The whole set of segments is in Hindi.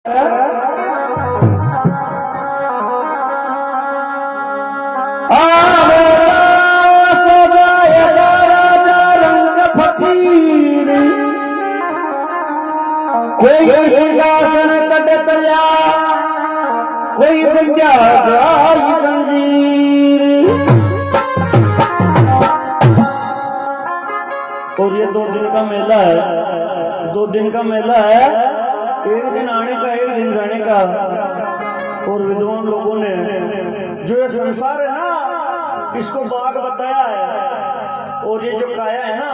कोई सिंहासन कट चलिया, कोई बंजा जाई जंजीर। और ये 2 दिन का मेला है, 2 दिन का मेला है। एक दिन आने का, एक दिन जाने का। और विद्वान लोगों ने जो ये संसार है ना, इसको बाग बताया है। और ये जो काया है ना,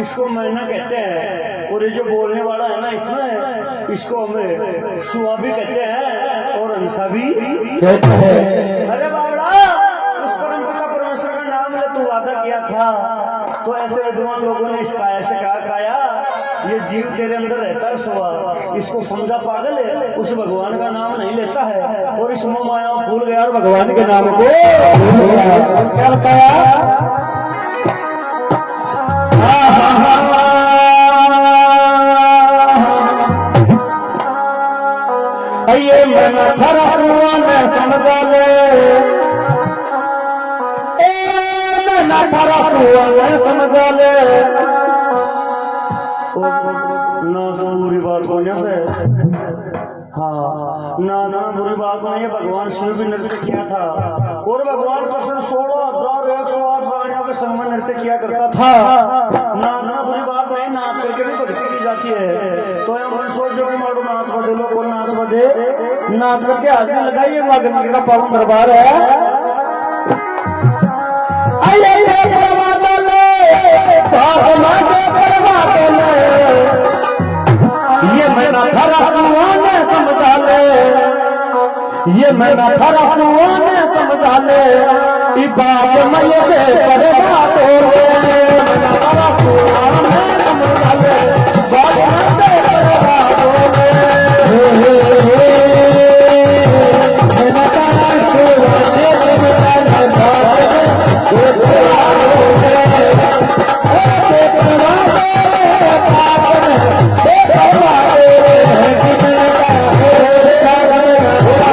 इसको मैना कहते हैं। और ये जो बोलने वाला है ना, इसमें इसको हमें सुआ भी कहते हैं और हंसा भी कहते हैं। अरे बाबा, उस परमपिता परमेश्वर का नाम ले तू वादा किया था। तो ऐसे विद्वान लोगों ने इस काया से कहा, काया ये जीव तेरे अंदर रहता है सुआ, इसको समझा पागल है, उस भगवान का नाम नहीं लेता है और इस मोह माया भूल गया और भगवान के नाम को क्या बताया। ये मन खरा ने समझा ले, मन खरा ने समझा ले। ना बुरी बात होने से, हाँ ना बुरी बात नहीं। भगवान शिव भी नृत्य किया था और भगवान कृष्ण 16,108 प्राणियों के संग में नृत्य किया करता था। नाचना बुरी बात नहीं, नाच करके भी भक्ति की जाती है। तो हम सोचो कि मारो नाच बदे, लोग नाच बदे, नाच करके हाजिरी लगाइए। माँ गंगा का पावन दरबार है। ये मैना खरा ने समझा ले, ये मैना खरा ने समझा ले। बात मये पर बात हो रे, मैना खरा ने समझा ले, बात मये पर बात हो रे। मैना खरा ने समझा ले,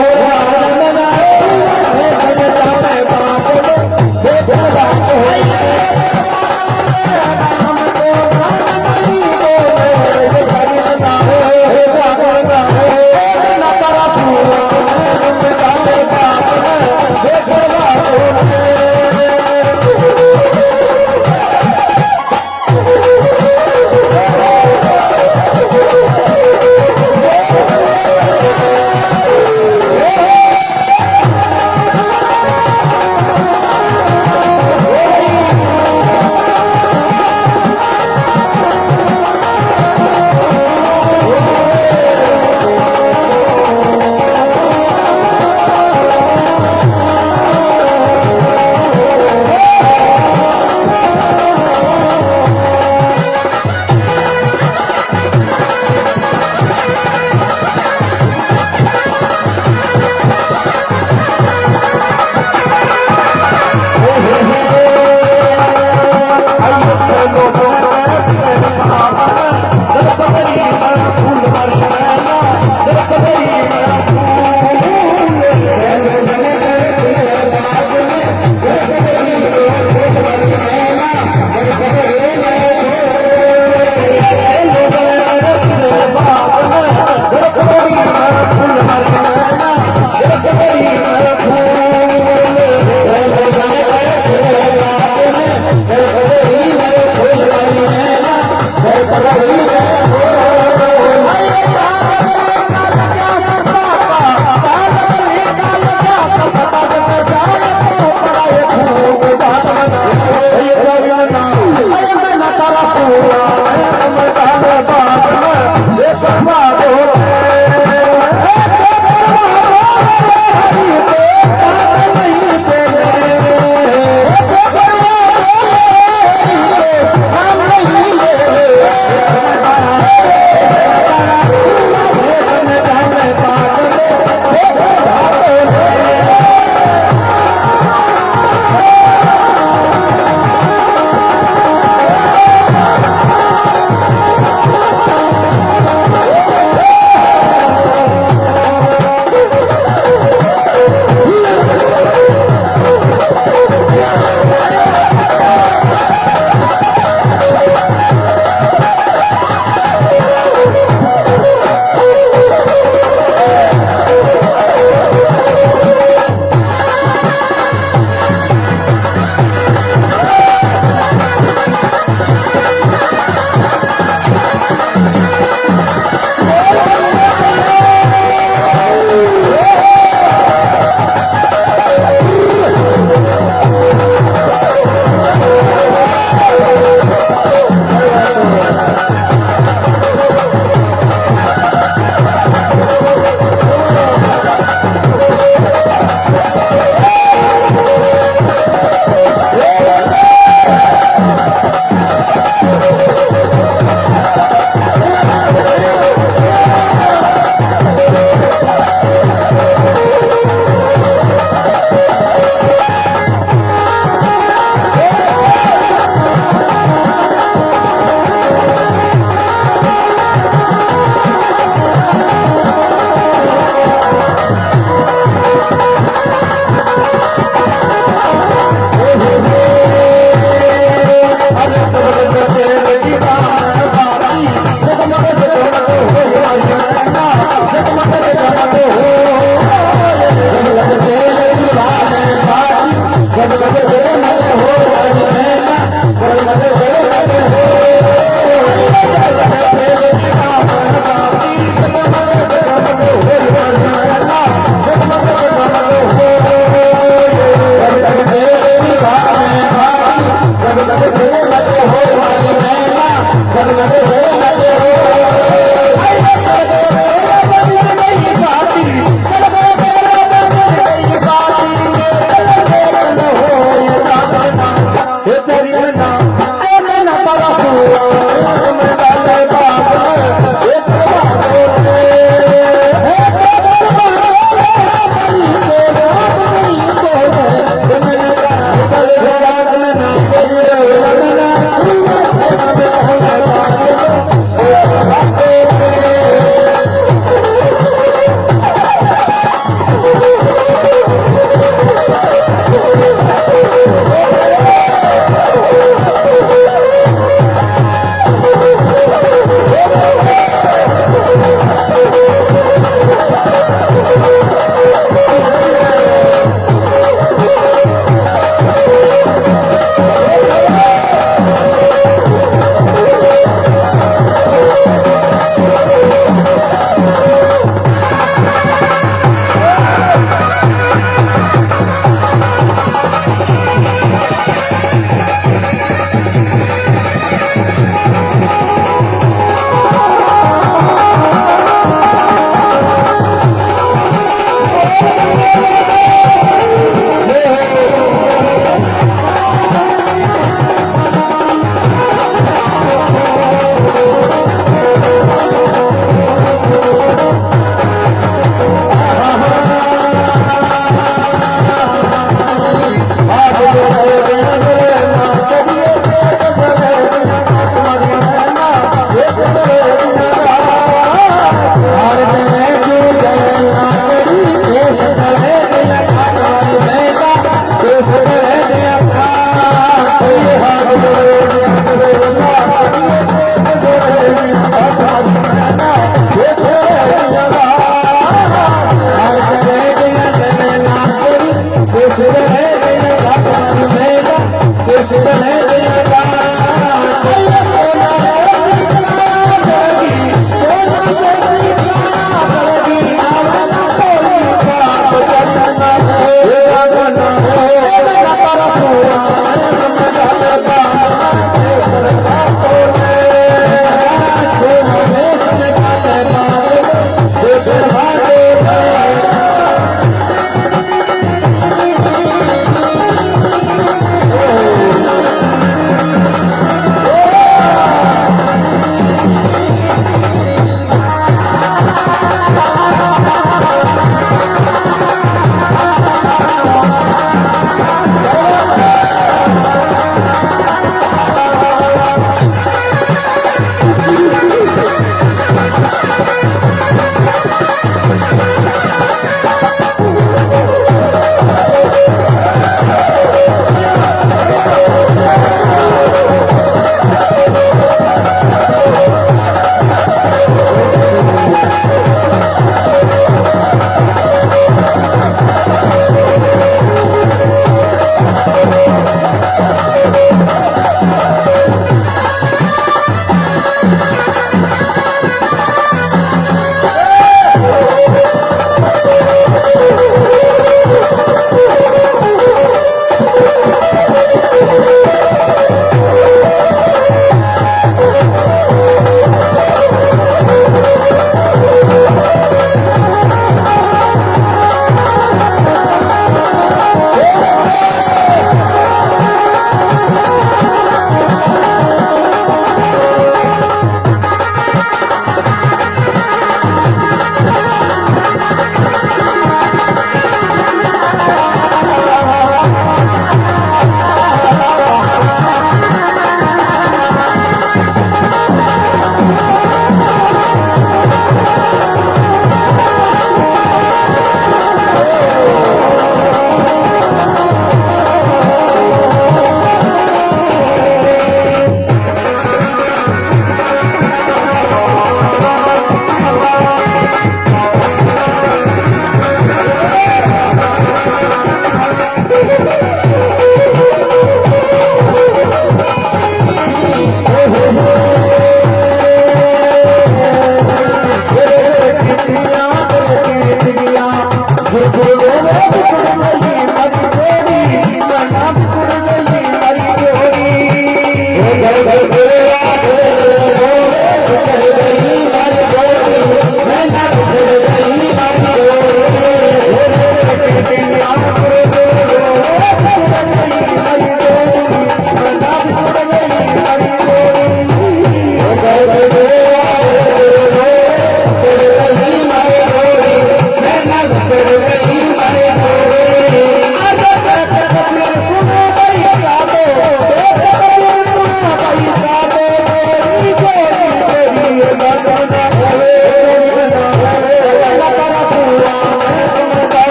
बात मये पर बात हो रे।